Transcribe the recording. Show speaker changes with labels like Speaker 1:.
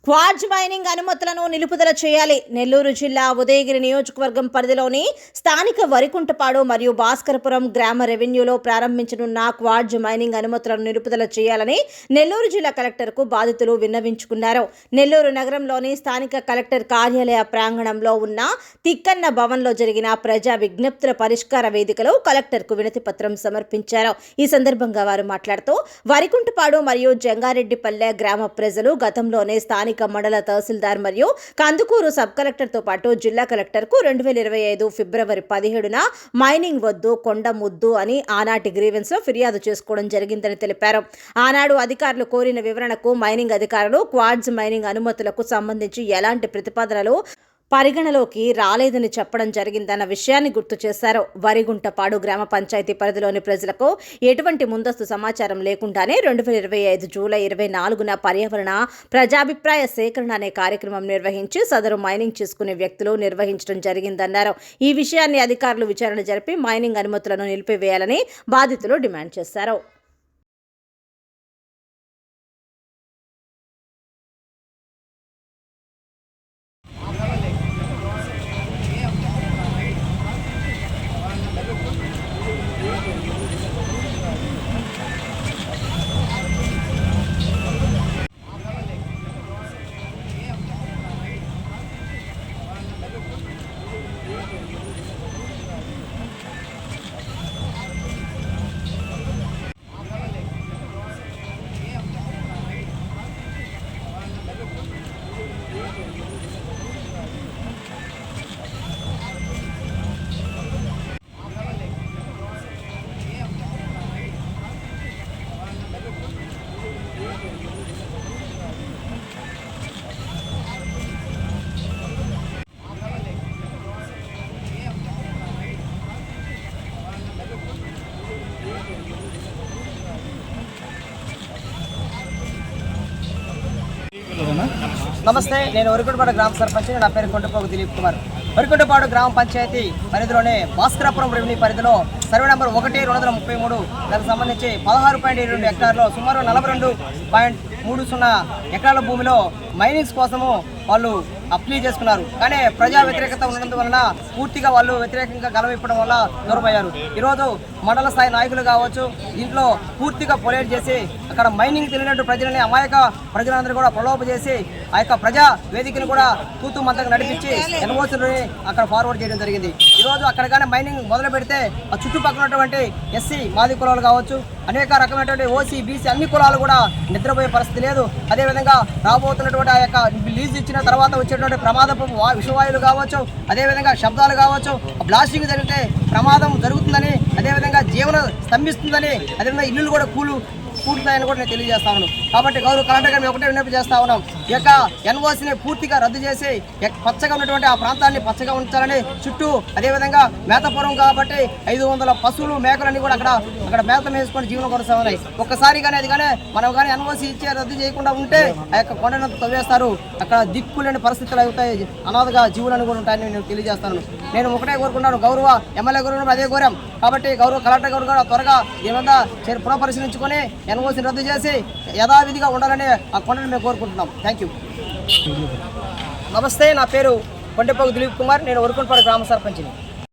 Speaker 1: Quartz mining అనుమతులను నిలుపుదల చేయాలి. నెల్లూరు జిల్లా ఉదయగిరి నియోజకవర్గం పరిధిలోని స్థానిక వరికుంటపాడు మరియు భాస్కరపురం గ్రామ రెవెన్యూలో ప్రారంభించనున్న క్వార్జ్ మైనింగ్ అనుమతులను నిలుపుదల చేయాలని నెల్లూరు జిల్లా కలెక్టర్కు బాధితులు విన్నవించుకున్నారు. నెల్లూరు నగరంలోని స్థానిక కలెక్టర్ కార్యాలయ ప్రాంగణంలో ఉన్న తిక్కన్న భవన్లో జరిగిన ప్రజా విజ్ఞప్తుల పరిష్కార వేదికలో కలెక్టర్కు వినతి పత్రం సమర్పించారు. ఈ సందర్భంగా వారు మాట్లాడుతూ వరికుంటపాడు మరియు జంగారెడ్డిపల్లె గ్రామ ప్రజలు గతంలోనే స్థానిక మండల తహసీల్దార్ మరియు కందుకూరు సబ్ కలెక్టర్తో పాటు జిల్లా కలెక్టర్కు 2025 ఫిబ్రవరి 17న మైనింగ్ వద్దు కొండ ముద్దు అని ఆనాటి గ్రీవెన్స్లో ఫిర్యాదు చేసుకోవడం జరిగిందని తెలిపారు. ఆనాడు అధికారులు కోరిన వివరణకు మైనింగ్ అధికారులు క్వార్జ్ మైనింగ్ అనుమతులకు సంబంధించి ఎలాంటి ప్రతిపాదనలు పరిగణలోకి రాలేదని చెప్పడం జరిగిందన్న విషయాన్ని గుర్తు చేశారు. వరిగుంటపాడు గ్రామ పంచాయతీ పరిధిలోని ప్రజలకు ఎటువంటి ముందస్తు సమాచారం లేకుండానే 2025 జూలై 24న పర్యావరణ ప్రజాభిప్రాయ సేకరణ అనే కార్యక్రమం నిర్వహించి సదరు మైనింగ్ చేసుకునే వ్యక్తులు నిర్వహించడం జరిగిందన్నారు. ఈ విషయాన్ని అధికారులు విచారణ జరిపి మైనింగ్ అనుమతులను నిలిపివేయాలని బాధితులు డిమాండ్ చేశారు.
Speaker 2: నమస్తే, నేను వరికుంటపాడు గ్రామ సర్పంచ్. నా పేరు కొండపోగు దిలీప్ కుమార్. వరికుంటపాడు గ్రామ పంచాయతీ పరిధిలోనే భాస్కరపురం రెవెన్యూ పరిధిలో సర్వే నెంబర్ 1-233 దానికి సంబంధించి 16.2 హెక్టార్లో సుమారు 42.30 ఎకరాల భూమిలో మైనింగ్స్ కోసము వాళ్ళు అప్లై చేసుకున్నారు. కానీ ప్రజా వ్యతిరేకత ఉన్నందువలన పూర్తిగా వాళ్ళు వ్యతిరేకంగా గలవిప్పడం వల్ల దూరమయ్యారు. ఈరోజు మండల స్థాయి నాయకులు కావచ్చు దీంట్లో పూర్తిగా పొలేట్ చేసి అక్కడ మైనింగ్ తెలియనట్టు ప్రజలని అమాయక ప్రజలందరూ కూడా ప్రలోభ చేసి ఆ యొక్క ప్రజా వేదికను కూడా తూతూ మంతగా నడిపించి ఎన్ఓసీలని అక్కడ ఫార్వర్డ్ చేయడం జరిగింది. ఈరోజు అక్కడ కానీ మైనింగ్ మొదలు పెడితే ఆ చుట్టుపక్కల ఉన్నటువంటి ఎస్సీ మాది కులాలు కావచ్చు, అనేక రకమైనటువంటి ఓసీ బీసీ అన్ని కులాలు కూడా నిద్రపోయే పరిస్థితి లేదు. అదేవిధంగా రాబోతున్నటువంటి ఆ యొక్క లీజ్ ఇచ్చిన తర్వాత వచ్చేటువంటి ప్రమాదపు విషవాయువులు కావచ్చు, అదేవిధంగా శబ్దాలు కావచ్చు, బ్లాస్టింగ్ జరిగితే ప్రమాదం జరుగుతుందని, అదేవిధంగా జీవనం స్తంభిస్తుందని, అదేవిధంగా ఇల్లులు కూడా కూలుతాయని కూడా నేను తెలియజేస్తా ఉన్నాను. కాబట్టి గౌరవ కలెక్టర్ గారు ఒకటే విన్నపం చేస్తా ఉన్నాం, ఈ యొక్క ఎన్ఓసీని పూర్తిగా రద్దు చేసి పచ్చగా ఉన్నటువంటి ఆ ప్రాంతాన్ని పచ్చగా ఉంచాలని, చుట్టూ అదేవిధంగా మేతపురం కాబట్టి 500 పశువులు మేకలన్నీ కూడా అక్కడ మేత వేసుకొని జీవనం కొనసాగుతా ఉన్నాయి. ఒక్కసారిగానే అది కానీ మనం కానీ ఎన్ఓసీ ఇచ్చే రద్దు చేయకుండా ఉంటే ఆ యొక్క కొండను తవ్వేస్తారు. అక్కడ దిక్కులేని పరిస్థితులు అవుతాయి, అనాథగా జీవులను కూడా ఉంటాయని నేను తెలియజేస్తాను. నేను ఒకటే కోరుకున్నాను, గౌరవ ఎమ్మెల్యే గారు అదే కోరాం. కాబట్టి గౌరవ కలెక్టర్ గారు కూడా త్వరగా దీని వద్ద పునఃపరిశీలించుకొని ఎన్ఓసీని రద్దు చేసి యథావిధిగా ఉండాలని ఆ కొండను మేము కోరుకుంటున్నాం. Thank you. నమస్తే, నా పేరు కొండపోగు దిలీప్ కుమార్. నేను వరికుంటపాడు గ్రామ సర్పంచ్ని.